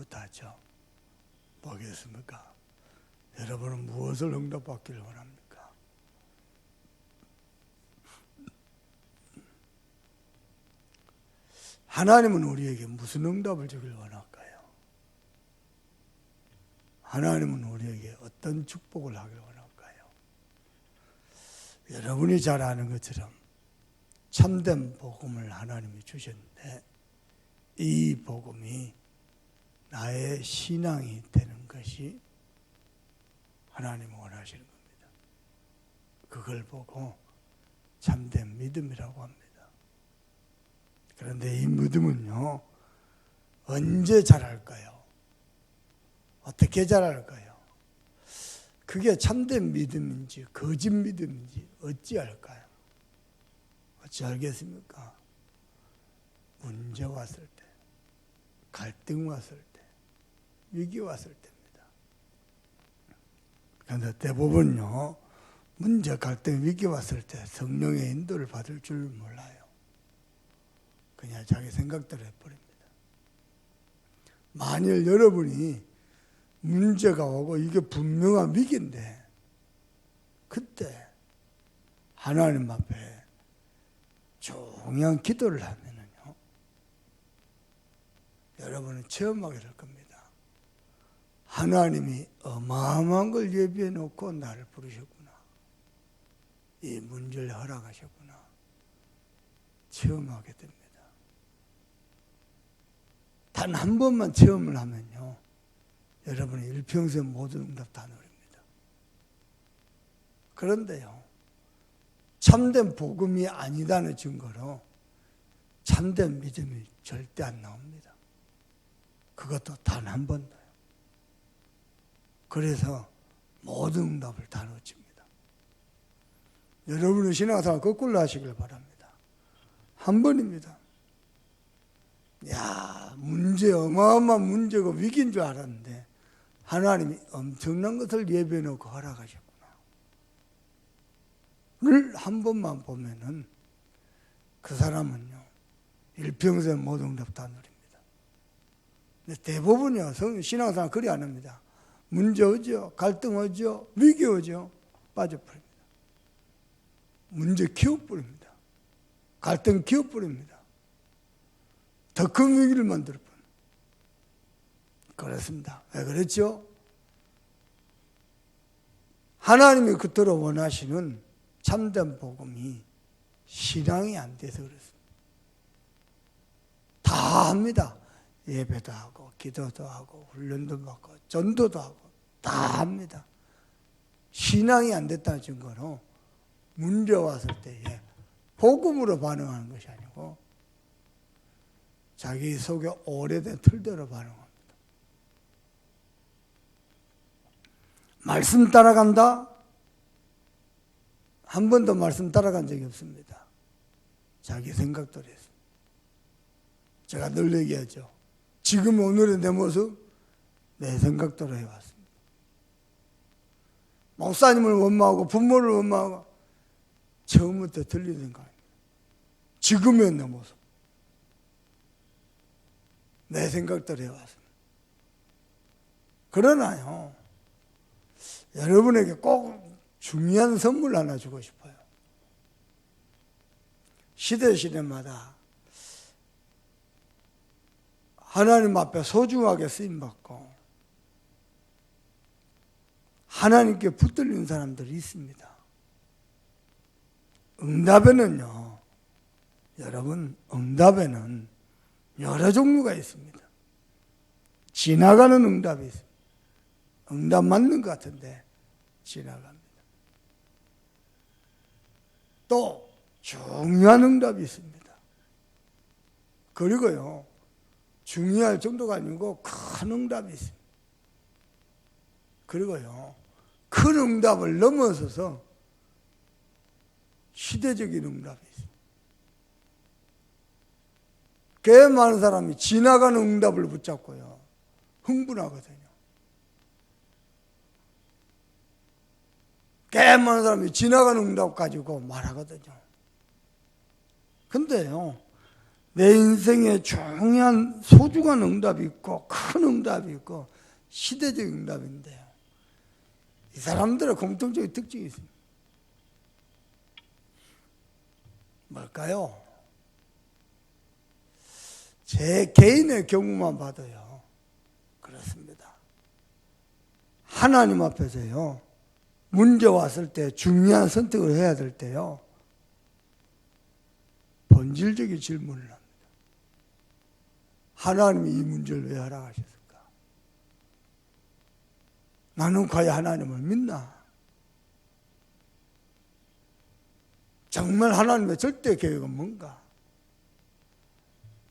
못하죠. 뭐겠습니까? 여러분은 무엇을 응답받기를 원합니까? 하나님은 우리에게 무슨 응답을 주길 원할까요? 하나님은 우리에게 어떤 축복을 하길 원할까요? 여러분이 잘 아는 것처럼 참된 복음을 하나님이 주셨는데 이 복음이 나의 신앙이 되는 것이 하나님이 원하시는 겁니다. 그걸 보고 참된 믿음이라고 합니다. 그런데 이 믿음은요, 언제 자랄까요? 어떻게 자랄까요? 그게 참된 믿음인지 거짓 믿음인지 어찌 알까요? 어찌 알겠습니까? 문제 왔을 때, 갈등 왔을 때, 위기 왔을 때입니다. 그런데 대부분요, 문제, 갈등, 위기 왔을 때 성령의 인도를 받을 줄 몰라요. 그냥 자기 생각대로 해버립니다. 만일 여러분이 문제가 오고 이게 분명한 위기인데 그때 하나님 앞에 종양 기도를 하면은요, 여러분은 체험하게 될 겁니다. 하나님이 어마어마한 걸 예비해 놓고 나를 부르셨구나. 이 문제를 허락하셨구나. 체험하게 됩니다. 단 한 번만 체험을 하면요, 여러분이 일평생 모든 응답 다 누립니다. 그런데요, 참된 복음이 아니다는 증거로 참된 믿음이 절대 안 나옵니다. 그것도 단 한 번도요. 그래서 모든 응답을 다 놓칩니다. 여러분의 신앙생활 거꾸로 하시길 바랍니다. 한 번입니다. 야, 문제, 어마어마한 문제고 위기인 줄 알았는데 하나님이 엄청난 것을 예비해 놓고 허락하셨구나. 를 한 번만 보면은 그 사람은요, 일평생 모든 응답 다 누립니다. 근데 대부분이요, 신앙생활 그리 안 합니다. 문제 오죠, 갈등 오죠, 위기 오죠, 빠져버립니다. 문제 키워버립니다. 갈등 키워버립니다. 더 큰 위기를 만들어 버립니다. 그렇습니다. 왜 그렇죠? 하나님이 그토록 원하시는 참된 복음이 신앙이 안 돼서 그렇습니다. 다 합니다. 예배도 하고 기도도 하고 훈련도 받고 전도도 하고 다 합니다. 신앙이 안 됐다는 증거로 문제 왔을 때에 복음으로 반응하는 것이 아니고 자기 속에 오래된 틀대로 반응합니다. 말씀 따라간다? 한 번도 말씀 따라간 적이 없습니다. 자기 생각대로 했습니다. 제가 늘 얘기하죠. 지금 오늘의 내 모습, 내 생각대로 해왔습니다. 목사님을 원망하고 부모를 원망하고 처음부터 틀리는 거예요. 지금의 내 모습, 내 생각대로 해왔습니다. 그러나요, 여러분에게 꼭 중요한 선물 하나 주고 싶어요. 시대마다 하나님 앞에 소중하게 쓰임받고 하나님께 붙들리는 사람들이 있습니다. 응답에는요, 여러분, 응답에는 여러 종류가 있습니다. 지나가는 응답이 있습니다. 응답 맞는 것 같은데 지나갑니다. 또 중요한 응답이 있습니다. 그리고요, 중요할 정도가 아니고 큰 응답이 있습니다. 그리고요, 큰 응답을 넘어서서 시대적인 응답이 있습니다. 꽤 많은 사람이 지나가는 응답을 붙잡고요, 흥분하거든요. 꽤 많은 사람이 지나가는 응답 가지고 말하거든요. 근데요, 내 인생에 중요한 소중한 응답이 있고 큰 응답이 있고 시대적 응답인데요. 이 사람들의 공통적인 특징이 있습니다. 뭘까요? 제 개인의 경우만 봐도요, 그렇습니다. 하나님 앞에서요, 문제 왔을 때 중요한 선택을 해야 될 때요, 본질적인 질문을 합니다. 하나님이 이 문제를 왜 허락하셨을까? 나는 과연 하나님을 믿나? 정말 하나님의 절대 계획은 뭔가?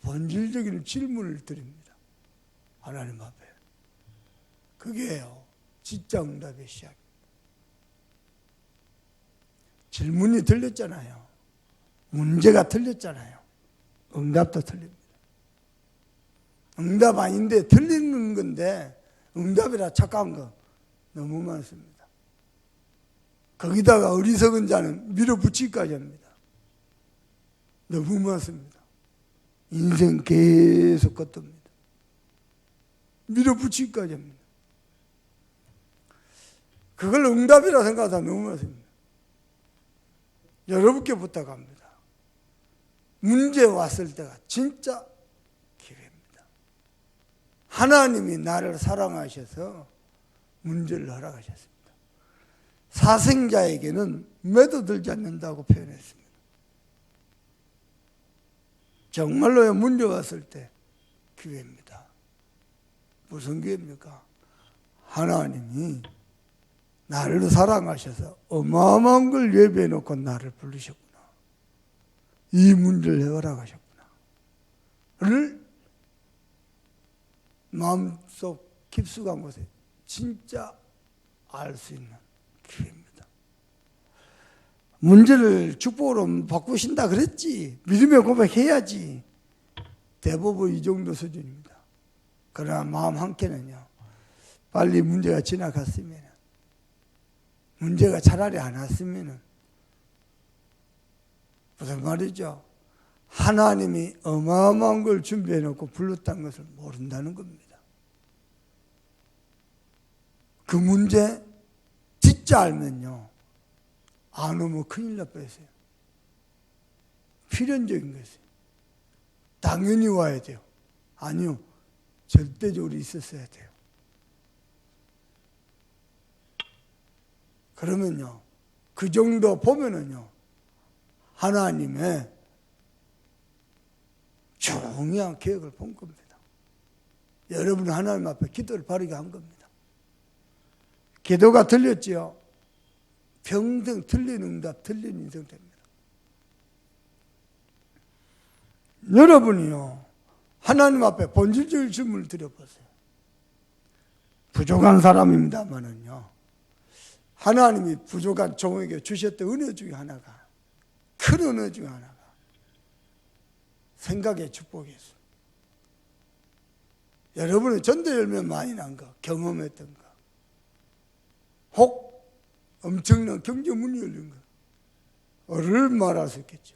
본질적인 질문을 드립니다. 하나님 앞에. 그게요, 진짜 응답의 시작입니다. 질문이 틀렸잖아요. 문제가 틀렸잖아요. 응답도 틀립니다. 응답 아닌데 틀리는 건데 응답이라 착각한 거 너무 많습니다. 거기다가 어리석은 자는 밀어붙이기까지 합니다. 너무 많습니다. 인생 계속 걷답니다. 밀어붙이기까지 합니다. 그걸 응답이라 생각하다 너무 많습니다. 여러분께 부탁합니다. 문제 왔을 때가 진짜 기회입니다. 하나님이 나를 사랑하셔서 문제를 허락하셨습니다. 사생자에게는 매도 들지 않는다고 표현했습니다. 정말로요, 문제 왔을 때 기회입니다. 무슨 기회입니까? 하나님이 나를 사랑하셔서 어마어마한 걸 예배해 놓고 나를 부르셨구나. 이 문제를 허락하셨구나. 를 마음속 깊숙한 곳에 진짜 알 수 있는 기회입니다. 문제를 축복으로 바꾸신다 그랬지. 믿음의 고백해야지. 대부분 이 정도 수준입니다. 그러나 마음 한켠은요, 빨리 문제가 지나갔으면, 문제가 차라리 안 왔으면, 무슨 말이죠? 하나님이 어마어마한 걸 준비해 놓고 불렀다는 것을 모른다는 겁니다. 그 문제 진짜 알면요, 안 오면 큰일 날 뻔했어요. 필연적인 것이에요. 당연히 와야 돼요. 아니요, 절대적으로 있었어야 돼요. 그러면요, 그 정도 보면은요, 하나님의 중요한 계획을 본 겁니다. 여러분은 하나님 앞에 기도를 바르게 한 겁니다. 기도가 틀렸지요? 평생 틀린 응답, 틀린 인생 됩니다. 여러분이요, 하나님 앞에 본질적인 질문을 드려보세요. 부족한 사람입니다만은요, 하나님이 부족한 종에게 주셨던 은혜 중에 하나가, 큰 은혜 중에 하나가 생각의 축복이었어요. 여러분이 전도 열매 많이 난 거, 경험했던 거, 혹 엄청난 경제문이 열린 거, 얼마나 할 수 있겠죠.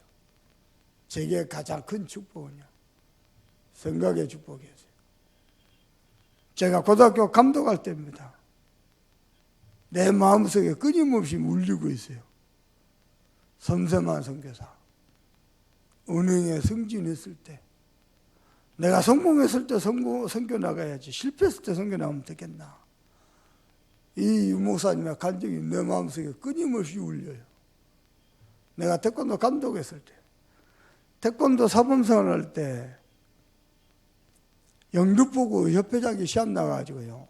제게 가장 큰 축복은요, 생각의 축복이었어요. 제가 고등학교 감독할 때입니다. 내 마음속에 끊임없이 울리고 있어요. 섬세만 선교사, 은행에 승진했을 때, 내가 성공했을 때 선교 나가야지, 실패했을 때 선교 나가면 되겠나. 이 유목사님의 간증이 내 마음속에 끊임없이 울려요. 내가 태권도 감독했을 때, 태권도 사범생활 할 때 영등포구 협회장이 시합 나가가지고요,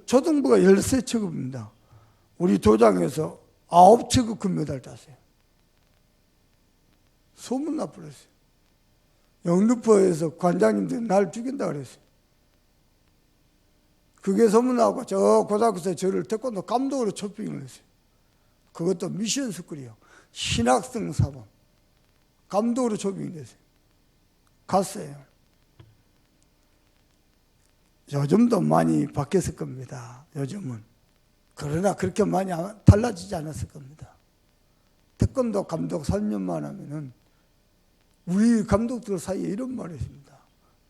초등부가 13체급입니다. 우리 도장에서 9체급 금메달 땄어요. 소문 나버렸어요. 영등포에서 관장님들이 날 죽인다 그랬어요. 그게 소문나고 저 고등학교에서 저를 태권도 감독으로 초빙을 했어요. 그것도 미션 스쿨이요. 신학생 사범. 감독으로 초빙이 됐어요. 갔어요. 요즘도 많이 바뀌었을 겁니다. 요즘은. 그러나 그렇게 많이 달라지지 않았을 겁니다. 태권도 감독 3년만 하면은 우리 감독들 사이에 이런 말이 있습니다.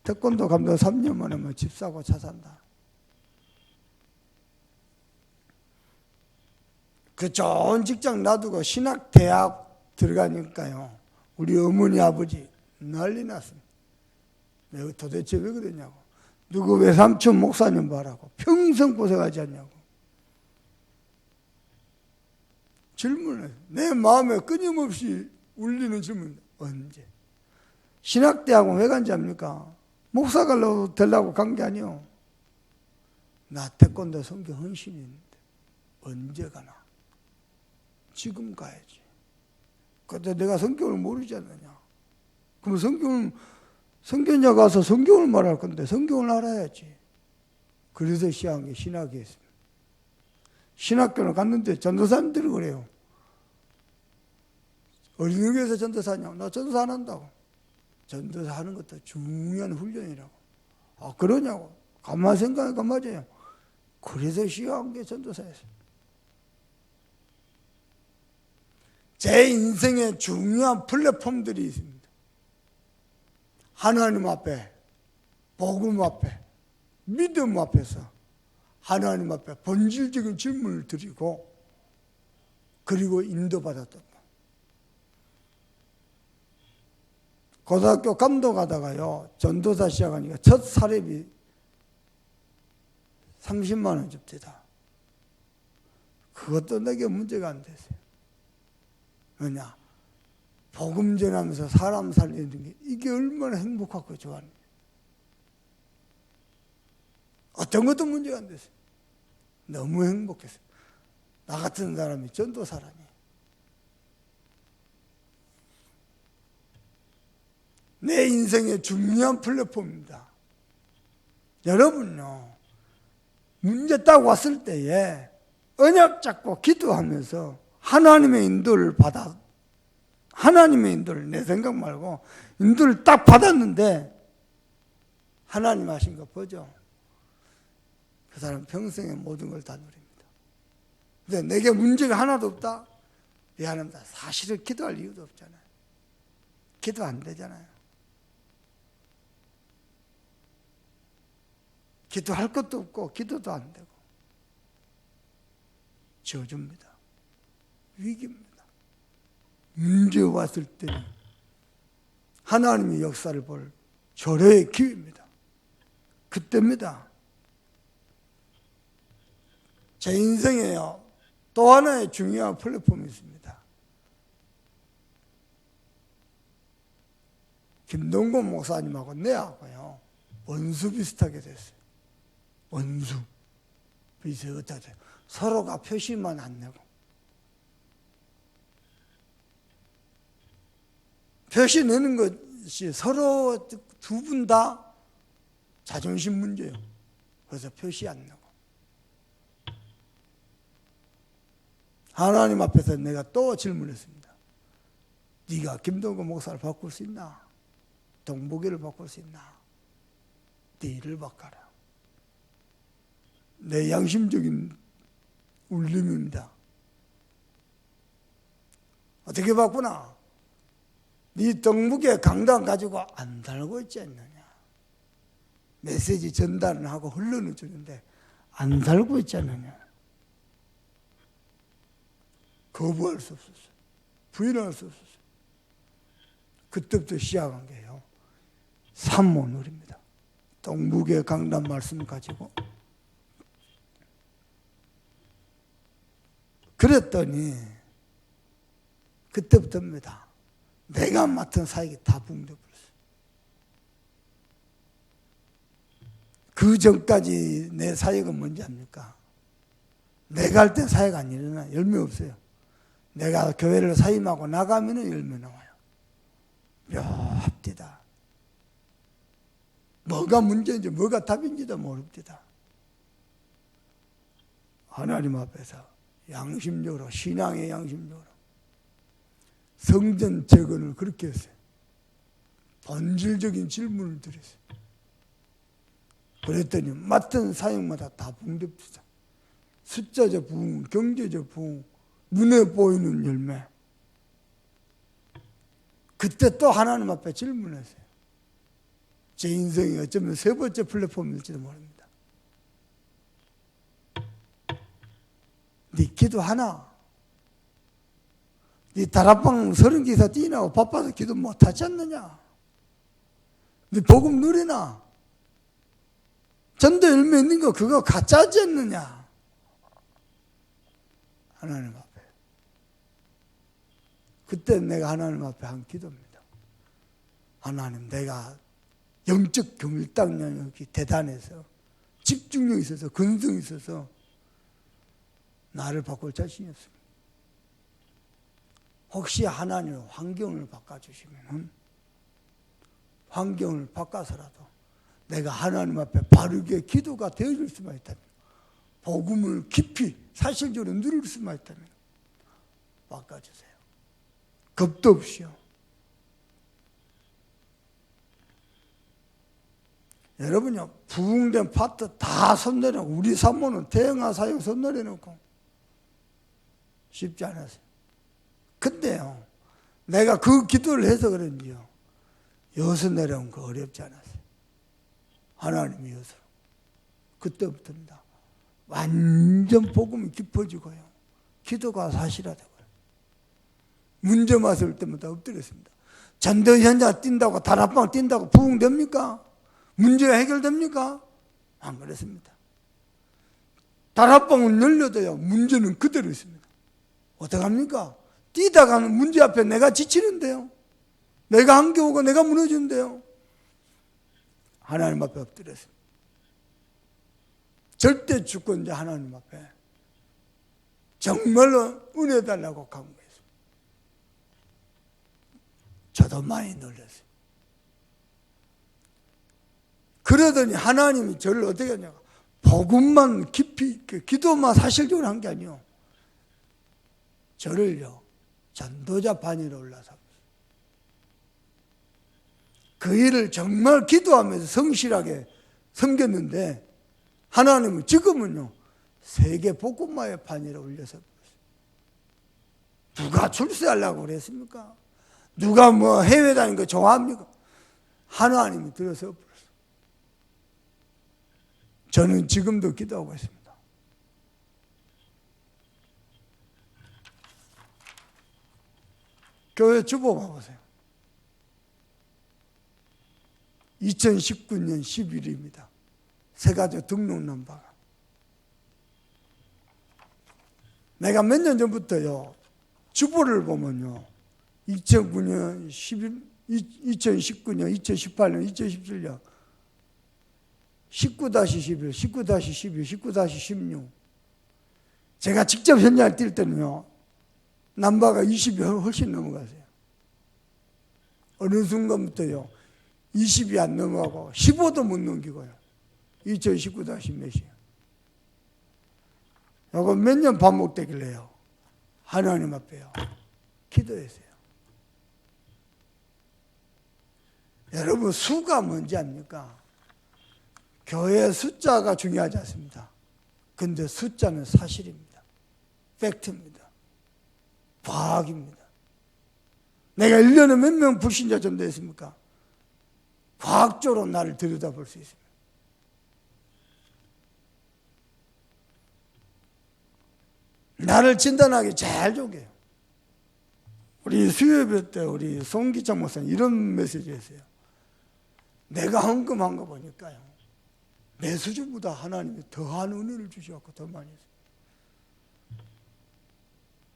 태권도 감독 3년 만에 뭐 집 사고 차 산다. 그 좋은 직장 놔두고 신학대학 들어가니까요. 우리 어머니 아버지 난리 났습니다. 내가 도대체 왜 그러냐고. 누구 외삼촌 목사님 봐라고. 평생 고생하지 않냐고. 질문을 해요. 내 마음에 끊임없이 울리는 질문. 언제? 신학대학은 왜 간지 압니까? 목사 되려고 간 게 아니요. 나 태권도 성경 헌신이 있는데 언제 가나? 지금 가야지. 근데 내가 성경을 모르지 않느냐? 그럼 성경에 가서 성경을 말할 건데 성경을 알아야지. 그래서 시작한 게 신학이었습니다. 신학교를 갔는데 전도사님들이 그래요. 어린이 교회에서 전도사냐? 나 전도사 안 한다고. 전도사 하는 것도 중요한 훈련이라고. 아, 그러냐고. 가만 생각하니까 맞아요. 그래서 시작한 게 전도사였어요. 제 인생에 중요한 플랫폼들이 있습니다. 하나님 앞에, 복음 앞에, 믿음 앞에서 하나님 앞에 본질적인 질문을 드리고 그리고 인도받았던 거. 고등학교 감독하다가요. 전도사 시작하니까 첫 사례비 30만 원 줍니다. 그것도 내게 문제가 안 됐어요. 왜냐? 복음 전하면서 사람 살리는 게 이게 얼마나 행복하고 좋아하는 거예요. 어떤 것도 문제가 안 됐어요. 너무 행복했어요. 나 같은 사람이 전도사라니. 내 인생의 중요한 플랫폼입니다. 여러분요, 문제 딱 왔을 때에 언약 잡고 기도하면서 하나님의 인도를 하나님의 인도를 내 생각 말고 인도를 딱 받았는데 하나님 하신 거 보죠? 그 사람 평생의 모든 걸 다 누립니다. 근데 내게 문제가 하나도 없다? 미안합니다. 사실은 기도할 이유도 없잖아요. 기도 안 되잖아요. 기도할 것도 없고 기도도 안 되고 저주입니다. 위기입니다. 문제 왔을 때는 하나님의 역사를 볼 절호의 기회입니다. 그때입니다. 제 인생에요. 또 하나의 중요한 플랫폼이 있습니다. 김동건 목사님하고 내하고요. 원수 비슷하게 됐어요. 원수 비슷하게 서로가 표시만 안 내고 표시 내는 것이 서로 두 분 다 자존심 문제예요. 그래서 표시 안 내고 하나님 앞에서 내가 또 질문했습니다. 네가 김동건 목사를 바꿀 수 있나? 동복이를 바꿀 수 있나? 네 일을 바꿔라. 내 양심적인 울림입니다. 어떻게 바꾸나? 네 동북에 강단 가지고 안 달고 있지 않느냐? 메시지 전달은 하고 흘러는 주는데 안 달고 있지 않느냐? 거부할 수 없었어요. 부인할 수 없었어요. 그때부터 시작한 게요. 산모놀입니다. 동북의 강단 말씀 가지고 그랬더니 그때부터입니다. 내가 맡은 사역이 다 붕괴버렸어요. 그 전까지 내 사역은 뭔지 압니까? 내가 할 땐 사역 안 일어나. 열매 없어요. 내가 교회를 사임하고 나가면 열매 나와요. 묘합디다. 뭐가 문제인지 뭐가 답인지도 모릅니다. 하나님 앞에서 양심적으로, 신앙의 양심적으로 성전 재건을 그렇게 했어요. 본질적인 질문을 드렸어요. 그랬더니 맡은 사역마다 다 붕괴입니다. 숫자적 부흥, 경제적 부흥, 눈에 보이는 열매. 그때 또 하나님 앞에 질문했어요. 제 인생이 어쩌면 세 번째 플랫폼일지도 모릅니다. 네 기도하나? 네 다락방 30기사 뛰나고 바빠서 기도 못하지 않느냐? 네 복음 누리나? 전도 열매 있는 거 그거 가짜지 않느냐? 하나님 앞에. 그때 내가 하나님 앞에 한 기도입니다. 하나님, 내가 영적 경일당 영역이 대단해서 집중력이 있어서 근성이 있어서 나를 바꿀 자신이 없습니다. 혹시 하나님 환경을 바꿔주시면 환경을 바꿔서라도 내가 하나님 앞에 바르게 기도가 되어질 수만 있다면, 복음을 깊이 사실적으로 누릴 수만 있다면 바꿔주세요. 겁도 없이요. 여러분요, 부흥된 파트 다 손내려놓고, 우리 사모는 대형화 사역 손내려놓고 쉽지 않았어요. 근데요, 내가 그 기도를 해서 그런지요, 여기서 내려온 거 어렵지 않았어요. 하나님이 여기서. 그때부터입니다. 완전 복음이 깊어지고요, 기도가 사실화되고요. 문제 맞을 때마다 엎드렸습니다. 전도 현장 뛴다고, 다락방 뛴다고 부흥됩니까? 문제가 해결됩니까? 안 그렇습니다. 다락방은 열려도요, 문제는 그대로 있습니다. 어떡합니까? 뛰다가는 문제 앞에 내가 지치는데요, 내가 한겨우고 내가 무너지는데요. 하나님 앞에 엎드렸습니다. 절대 주권자 하나님 앞에 정말로 은혜 달라고 간구했습니다. 저도 많이 놀랐어요. 그러더니 하나님이 저를 어떻게 하냐고, 복음만 깊이 있게, 기도만 사실적으로 한 게 아니요, 저를요 전도자 반위로 올라서 그 일을 정말 기도하면서 성실하게 섬겼는데, 하나님은 지금은요 세계 복음화의 반위로 올려서 누가 출세하려고 그랬습니까? 누가 뭐 해외 다니는 거 좋아합니까? 하나님이 들어서 버렸어요. 저는 지금도 기도하고 있습니다. 교회 주보 봐보세요. 2019년 11일입니다. 세가족 등록난 바가. 내가 몇 년 전부터요, 주보를 보면요, 2009년, 2019년, 2018년, 2017년, 19-11, 19-12, 19-16. 제가 직접 현장을 뛸 때는요, 남바가 20이 훨씬 넘어가세요. 어느 순간부터요, 20이 안 넘어가고 15도 못 넘기고요. 2019-몇이요. 이거 몇 년 반복되길래요, 하나님 앞에요 기도했어요. 여러분, 수가 뭔지 압니까? 교회 숫자가 중요하지 않습니다. 근데 숫자는 사실입니다. 팩트입니다. 과학입니다. 내가 1년에 몇 명 불신자 전도했습니까? 과학적으로 나를 들여다볼 수 있습니다. 나를 진단하기 제일 좋은 게요, 우리 수요예배 때 우리 송기창 목사님 이런 메시지 했어요. 내가 헌금한 거 보니까요, 내 수준보다 하나님이 더한 은혜를 주셔서 더 많이 했어요.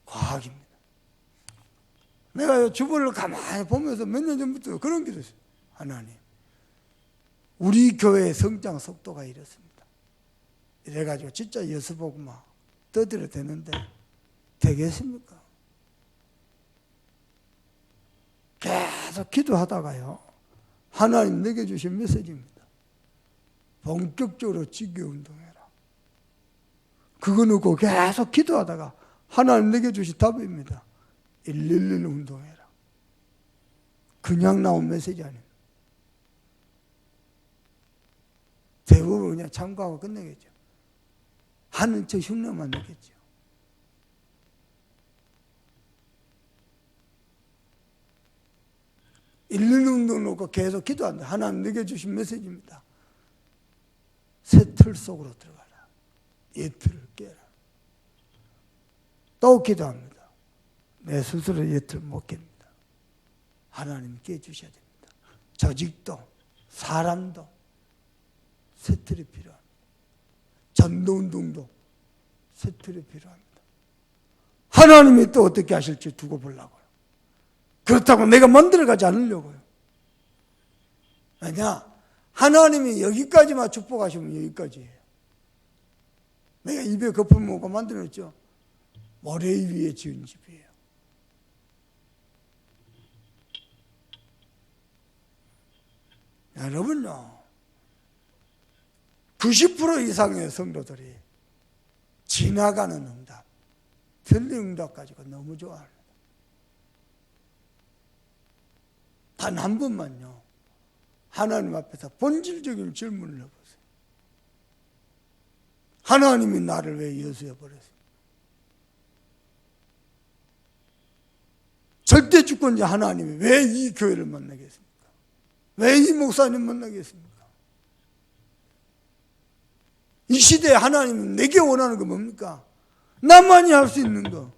과학입니다. 내가 주보를 가만히 보면서 몇 년 전부터 그런 게 됐어요. 하나님, 우리 교회의 성장 속도가 이렇습니다. 이래가지고 진짜 예수복음만 떠들어야 되는데 되겠습니까? 계속 기도하다가요, 하나님 내게 주신 메시지입니다. 본격적으로 지교 운동해라. 그거 놓고 계속 기도하다가 하나님 내게 주신 답입니다. 111 운동해라. 그냥 나온 메시지 아닙니다. 대부분 그냥 참고하고 끝내겠죠. 하는 척 흉내만 내겠죠. 읽는 운동 놓고 계속 기도한다. 하나님 내게 주신 메시지입니다. 새 틀 속으로 들어가라. 이 틀을 깨라. 또 기도합니다. 내 스스로 이 틀을 못 깹니다. 하나님 깨주셔야 됩니다. 조직도 사람도 새 틀이 필요합니다. 전도운동도 새 틀이 필요합니다. 하나님이 또 어떻게 하실지 두고 보려고요. 그렇다고 내가 만들어가지 않으려고요. 왜냐? 하나님이 여기까지만 축복하시면 여기까지예요. 내가 입에 거품 먹고 만들었죠. 모래 위에 지은 집이에요. 여러분요, 90% 이상의 성도들이 지나가는 응답, 틀린 응답 가지고 너무 좋아합니다. 단 한 번만요, 하나님 앞에서 본질적인 질문을 해보세요. 하나님이 나를 왜 예수해 버렸어요? 절대 주권자 하나님이 왜 이 교회를 만나겠습니까? 왜 이 목사님 만나겠습니까? 이 시대에 하나님은 내게 원하는 거 뭡니까? 나만이 할 수 있는 거,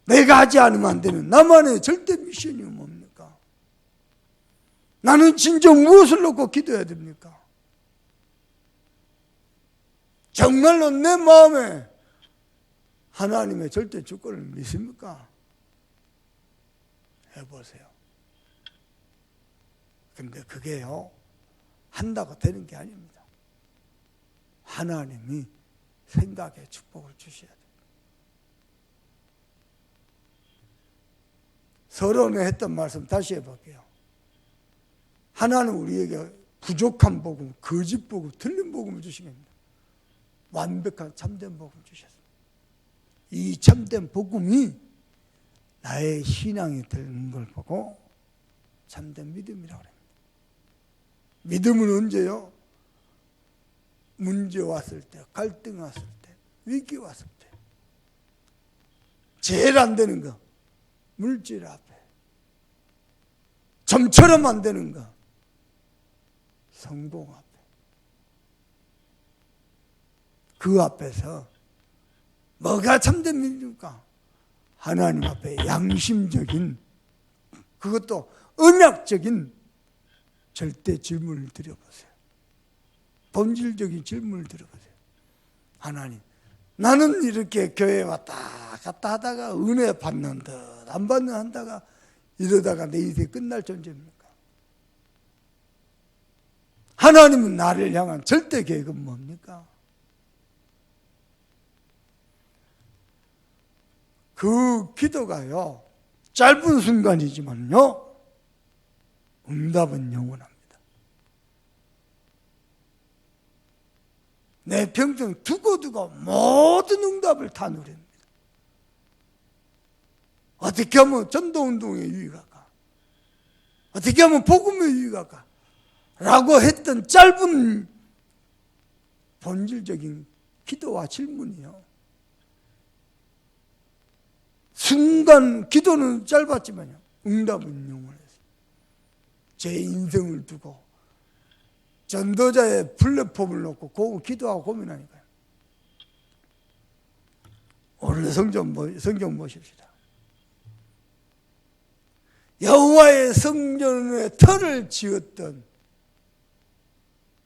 내가 하지 않으면 안 되는 나만의 절대 미션이 뭡니까? 나는 진정 무엇을 놓고 기도해야 됩니까? 정말로 내 마음에 하나님의 절대 주권을 믿습니까? 해보세요. 근데 그게요, 한다고 되는 게 아닙니다. 하나님이 생각에 축복을 주셔야 돼요. 서론에 했던 말씀 다시 해볼게요. 하나는 우리에게 부족한 복음, 거짓 복음, 틀린 복음을 주시겠습니다. 완벽한 참된 복음 주셨습니다. 이 참된 복음이 나의 신앙이 되는 걸 보고 참된 믿음이라고 합니다. 믿음은 언제요? 문제 왔을 때, 갈등 왔을 때, 위기 왔을 때, 제일 안 되는 거, 물질 앞에, 점처럼 안 되는 거, 성공 앞에, 그 앞에서 뭐가 참된 믿음입니까? 하나님 앞에 양심적인, 그것도 언약적인 절대 질문을 드려보세요. 본질적인 질문을 드려보세요. 하나님, 나는 이렇게 교회 왔다 갔다 하다가 은혜 받는 듯 안 받는 한다가 이러다가 내 인생이 끝날 존재입니까? 하나님은 나를 향한 절대 계획은 뭡니까? 그 기도가요, 짧은 순간이지만요, 응답은 영원합니다. 내 평생 두고두고 모든 응답을 다 누립니다. 어떻게 하면 전도운동에 유익할까? 어떻게 하면 복음에 유익할까? 라고 했던 짧은 본질적인 기도와 질문이요, 순간 기도는 짧았지만요, 응답은 영원했어요. 제 인생을 두고 전도자의 플랫폼을 놓고 기도하고 고민하니까요. 오늘 성경 보십시다. 여호와의 성전의 터를 지었던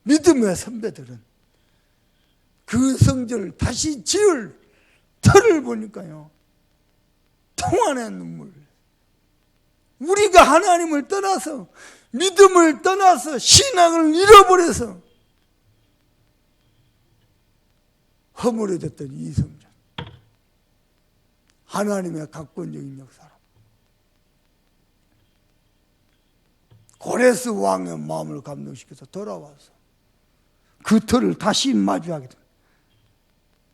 믿음의 선배들은 그 성전을 다시 지을 터를 보니까요, 통안의 눈물. 우리가 하나님을 떠나서, 믿음을 떠나서, 신앙을 잃어버려서 허물어졌던 이 성전, 하나님의 각권적인 역사로 고레스 왕의 마음을 감동시켜서 돌아와서 그 터를 다시 마주하게 됩니다.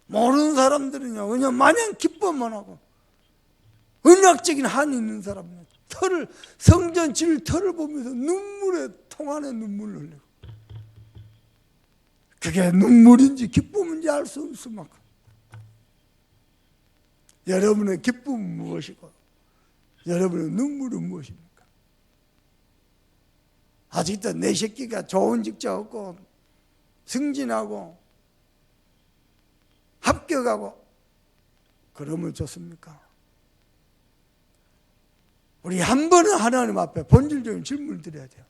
모르는 사람들은요, 그냥 마냥 기뻐만 하고, 언약적인 한이 있는 사람은 성전 질 터를 보면서 눈물에 통안에 눈물을 흘리고, 그게 눈물인지 기쁨인지 알 수 없을 만큼. 여러분의 기쁨은 무엇이고 여러분의 눈물은 무엇입니까? 아직도 내 새끼가 좋은 직장 얻고 승진하고 합격하고 그러면 좋습니까? 우리 한 번은 하나님 앞에 본질적인 질문을 드려야 돼요.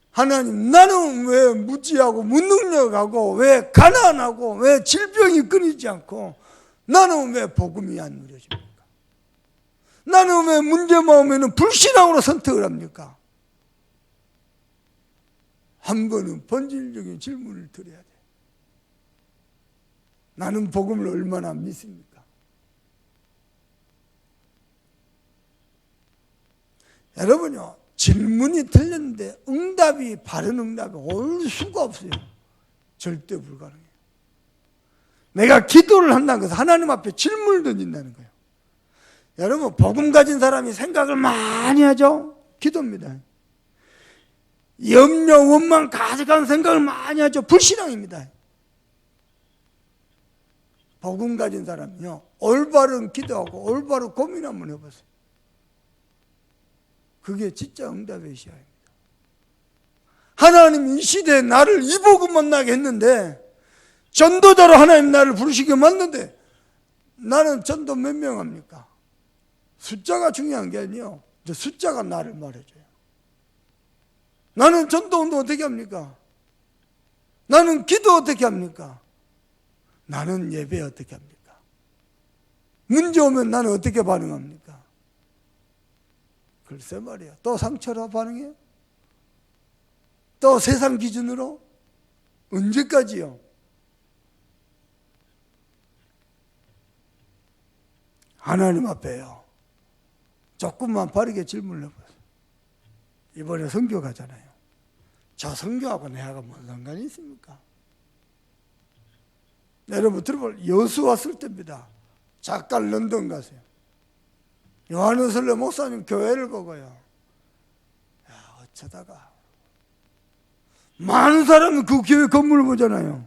하나님, 나는 왜 무지하고 무능력하고 왜 가난하고 왜 질병이 끊이지 않고 나는 왜 복음이 안 누려집니까? 나는 왜 문제만 오면 불신앙으로 선택을 합니까? 한 번은 본질적인 질문을 드려야 돼요. 나는 복음을 얼마나 믿습니까? 여러분요, 질문이 틀렸는데 응답이, 바른 응답이 올 수가 없어요. 절대 불가능해요. 내가 기도를 한다는 것은 하나님 앞에 질문을 던진다는 거예요. 여러분, 복음 가진 사람이 생각을 많이 하죠? 기도입니다. 염려, 원망 가득한 생각을 많이 하죠? 불신앙입니다. 복음 가진 사람이요, 올바른 기도하고 올바른 고민 한번 해보세요. 그게 진짜 응답의 시야입니다. 하나님 이 시대에 나를 이 복음만 나게 했는데, 전도자로 하나님 나를 부르시게 맞는데 나는 전도 몇 명 합니까? 숫자가 중요한 게 아니에요. 숫자가 나를 말해줘요. 나는 전도운동 어떻게 합니까? 나는 기도 어떻게 합니까? 나는 예배 어떻게 합니까? 문제 오면 나는 어떻게 반응합니까? 글쎄 말이야. 또 상처로 반응해요? 또 세상 기준으로? 언제까지요? 하나님 앞에요, 조금만 바르게 질문을 해보세요. 이번에 선교 가잖아요. 저 선교하고 내가 뭔 상관이 있습니까? 여러분 들어볼, 여수와 쓸 때입니다. 잠깐 런던 가세요. 요한우슬레 목사님 교회를 보고요, 야, 어쩌다가 많은 사람은 그 교회 건물을 보잖아요.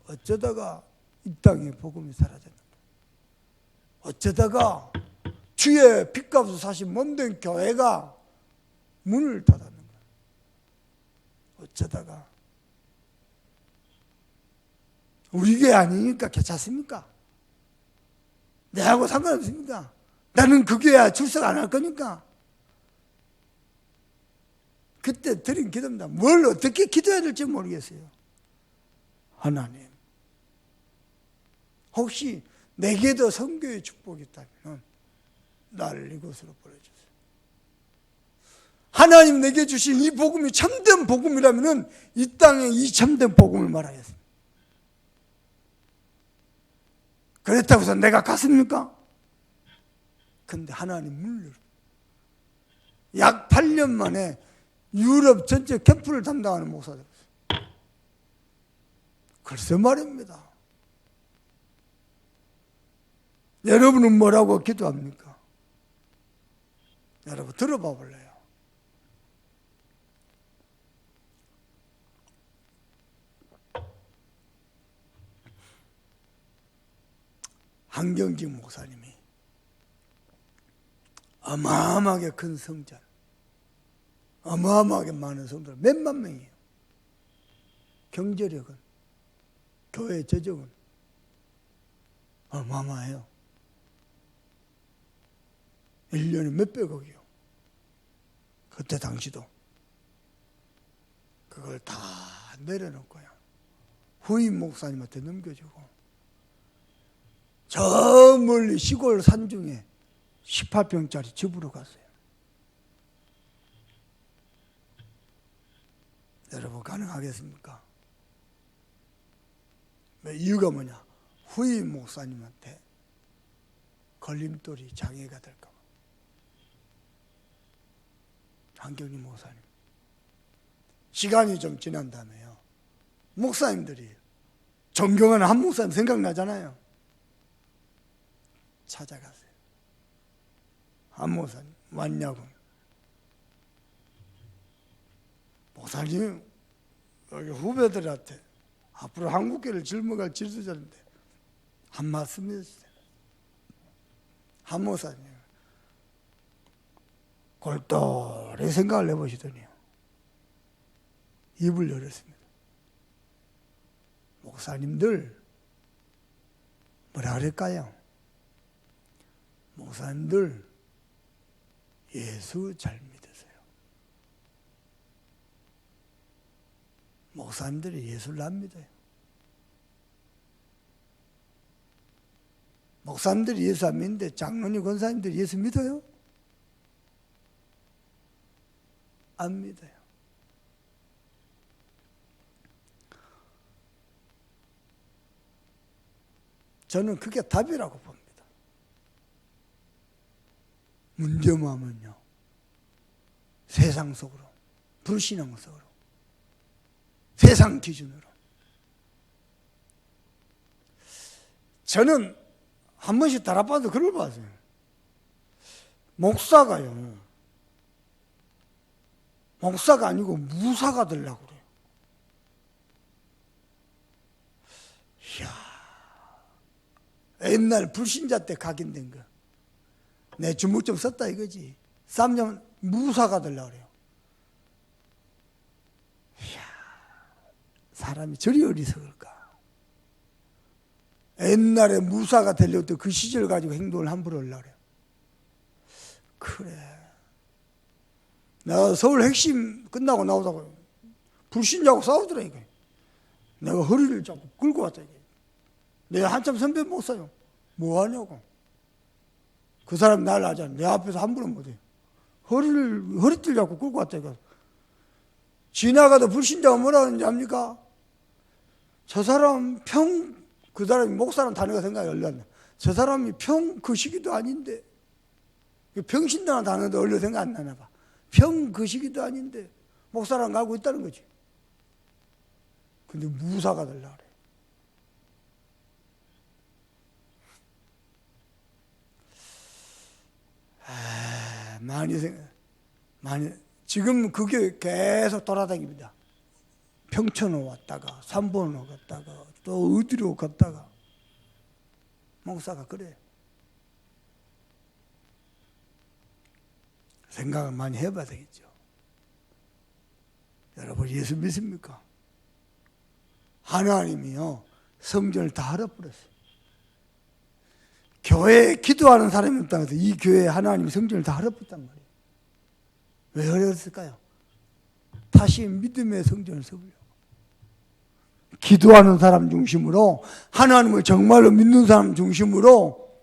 어쩌다가 이 땅에 복음이 사라졌는가? 어쩌다가 주의 핏값을 사신 몸된 교회가 문을 닫았는가? 어쩌다가 우리 교회 아니니까 괜찮습니까? 내하고 상관없습니까? 나는 그 교회 출석 안 할 거니까. 그때 드린 기도입니다. 뭘 어떻게 기도해야 될지 모르겠어요. 하나님, 혹시 내게도 선교의 축복이 있다면 나를 이곳으로 보내주세요. 하나님 내게 주신 이 복음이 참된 복음이라면 이 땅에 이 참된 복음을 말하겠습니다. 그랬다고 해서 내가 갔습니까? 근데 하나님 문을 열어. 약 8년 만에 유럽 전체 캠프를 담당하는 목사 되었어요. 글쎄 말입니다. 여러분은 뭐라고 기도합니까? 여러분 들어봐 볼래요? 한경직 목사님이 어마어마하게 큰 성전, 어마어마하게 많은 성도들, 몇만 명이에요. 경제력은, 교회 재정은 어마어마해요. 1년에 몇백억이요. 그때 당시도. 그걸 다 내려놓고요, 후임 목사님한테 넘겨주고 저 멀리 시골 산중에 18평짜리 집으로 갔어요. 여러분 가능하겠습니까? 이유가 뭐냐? 후임 목사님한테 걸림돌이 장애가 될까 봐. 한경림 목사님, 시간이 좀 지난 다음에요, 목사님들이 존경하는 한 목사님 생각나잖아요. 찾아가세요. 한 목사님 왔냐고. 목사님, 여기 후배들한테 앞으로 한국교회를 짊어갈 지도자인데 한 말씀 해주세요. 한 목사님 골똘히 생각을 해보시더니요, 입을 열었습니다. 목사님들 뭐라 그럴까요? 목사님들 예수 잘 믿으세요. 목사님들이 예수를 안 믿어요. 목사님들이 예수 안 믿는데 장로님, 권사님들이 예수 믿어요? 안 믿어요. 저는 그게 답이라고 봅니다. 문제만은요, 세상 속으로, 불신앙 속으로, 세상 기준으로. 저는 한 번씩 다락방에서 글을 봤어요. 목사가요, 목사가 아니고 무사가 되려고 그래요. 이야, 옛날 불신자 때 각인된 거. 내 주먹 좀 썼다 이거지. 쌈장 무사가 되려고 그래요. 이야, 사람이 저리 어리석을까. 옛날에 무사가 되려도 그 시절 가지고 행동을 함부로 하려고 그래요. 그래. 내가 서울 핵심 끝나고 나오다가 불신자하고 싸우더라니까. 내가 허리를 자꾸 끌고 왔다. 내가 한참 선배 목사요. 뭐 하냐고. 그 사람 날 하잖아. 내 앞에서 함부로 못해. 허리띠를 잡고 끌고 왔다. 지나가다 불신자가 뭐라 하는지 압니까? 저 사람 그 사람이 목사라는 단어가 생각이 얼렸네. 저 사람이 그 시기도 아닌데. 평신다는 단어도 얼려 생각 안 나나 봐. 그 시기도 아닌데. 목사랑 가고 있다는 거지. 근데 무사가 되려고 그래. 많이 지금 그게 계속 돌아다닙니다. 평촌으로 왔다가 삼본으로 갔다가 또 어디로 갔다가. 목사가 그래. 생각을 많이 해봐야 되겠죠. 여러분 예수 믿습니까? 하나님이요 성전을 다 헐어버렸어요. 교회에 기도하는 사람이 없다고 해서 이 교회에 하나님이 성전을 다 헐어버렸단 말이에요. 왜 헐었을까요? 다시 믿음의 성전을 세우려고. 기도하는 사람 중심으로, 하나님을 정말로 믿는 사람 중심으로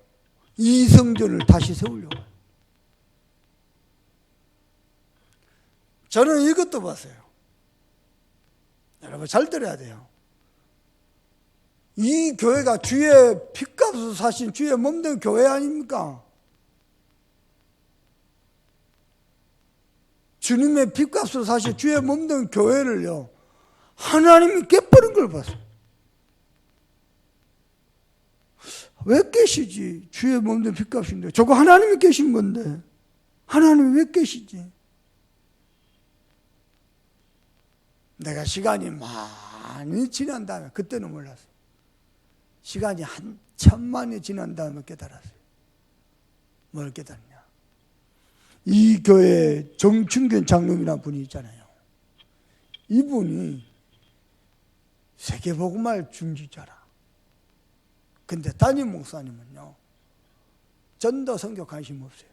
이 성전을 다시 세우려고. 저는 이것도 봤어요. 여러분 잘 들어야 돼요. 이 교회가 주의 핏값을 사신 주의 몸된 교회 아닙니까? 주님의 핏값을 사신 주의 몸된 교회를요, 하나님이 깨버린 걸 봤어요. 왜 깨시지? 주의 몸된 핏값인데. 저거 하나님이 깨신 건데 하나님이 왜 깨시지? 내가 시간이 많이 지난 다음에, 그때는 몰랐어요. 시간이 한참 많이 지난 다음에 깨달았어요. 뭘 깨달았냐? 이 교회 정춘균 장로님이라는 분이 있잖아요. 이분이 세계복음화의 중지자라. 근데 담임 목사님은요, 전도 선교 관심 없어요.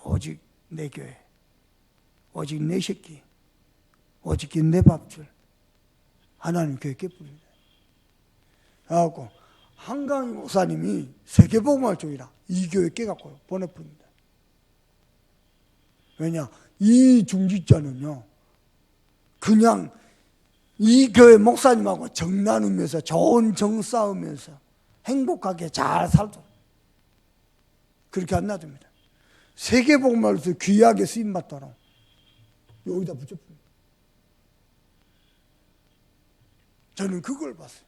오직 내 교회, 오직 내 새끼, 오직 내 밥줄, 하나님 교회 깨뿐입니다. 그래갖고 한강희 목사님이 세계복음화 쪽이라 이 교회 깨갖고 보내버립니다. 왜냐? 이 중직자는요, 그냥 이 교회 목사님하고 정 나누면서 좋은 정 쌓으면서 행복하게 잘 살도록 그렇게 안 놔둡니다. 세계복음화로서 귀하게 쓰임받도록 여기다 붙여줍니다. 저는 그걸 봤어요.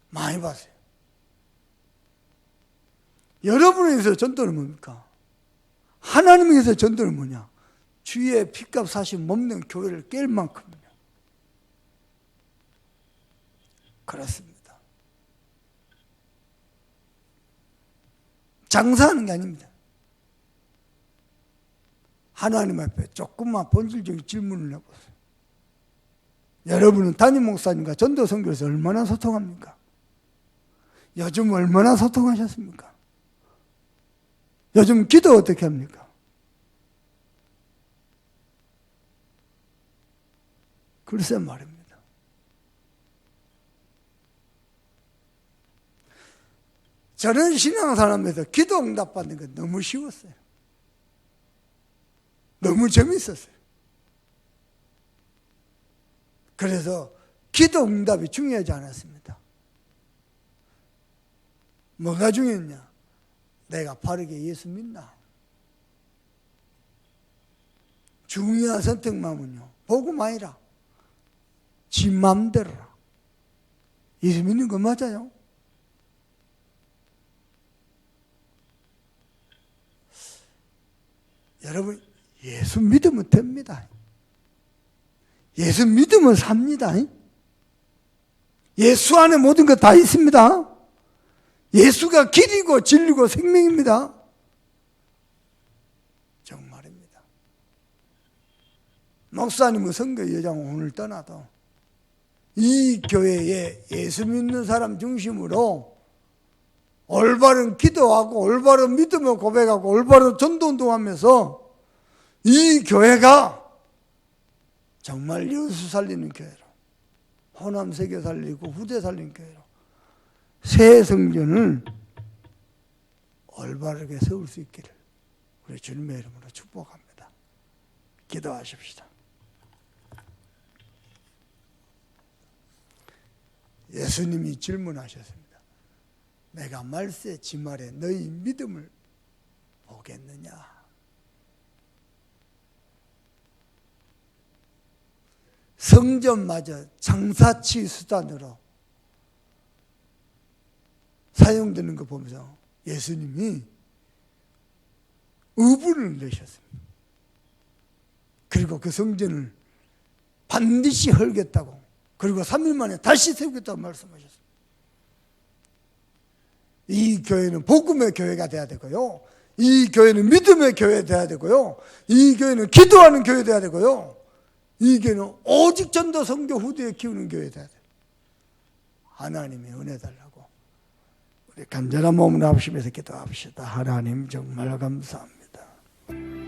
많이 봤어요. 여러분에 의해서 전도는 뭡니까? 하나님에 의해서 전도는 뭐냐? 주의 핏값 사신 몸된 교회를 깰 만큼요. 그렇습니다. 장사하는 게 아닙니다. 하나님 앞에 조금만 본질적인 질문을 해보세요. 여러분은 담임 목사님과 전도 선교에서 얼마나 소통합니까? 요즘 얼마나 소통하셨습니까? 요즘 기도 어떻게 합니까? 글쎄 말입니다. 저는 신앙사람에서 기도 응답받는 게 너무 쉬웠어요. 너무 재밌었어요. 그래서 기도 응답이 중요하지 않았습니다. 뭐가 중요했냐? 내가 바르게 예수 믿나? 중요한 선택만은요, 복음아니라 지 맘대로라. 예수 믿는 거 맞아요? 여러분, 예수 믿으면 됩니다. 예수 믿으면 삽니다. 예수 안에 모든 것 다 있습니다. 예수가 길이고 진리고 생명입니다. 정말입니다. 목사님은 선교여장 오늘 떠나도 이 교회에 예수 믿는 사람 중심으로 올바른 기도하고 올바른 믿음을 고백하고 올바른 전도운동하면서 이 교회가 정말 여수 살리는 교회로, 호남 세계 살리고 후대 살리는 교회로 새 성전을 올바르게 세울 수 있기를 우리 주님의 이름으로 축복합니다. 기도하십시다. 예수님이 질문하셨습니다. 내가 말세 지말에 너희 믿음을 보겠느냐? 성전마저 장사치 수단으로 사용되는 거 보면서 예수님이 의분을 내셨습니다. 그리고 그 성전을 반드시 헐겠다고, 그리고 3일 만에 다시 세우겠다고 말씀하셨습니다. 이 교회는 복음의 교회가 돼야 되고요, 이 교회는 믿음의 교회가 돼야 되고요, 이 교회는 기도하는 교회가 돼야 되고요, 이 교회는 오직 전도 선교 후대에 키우는 교회가 돼야 돼요. 하나님의 은혜 달라고 우리 간절한 몸을 합심해서 기도합시다. 하나님 정말 감사합니다.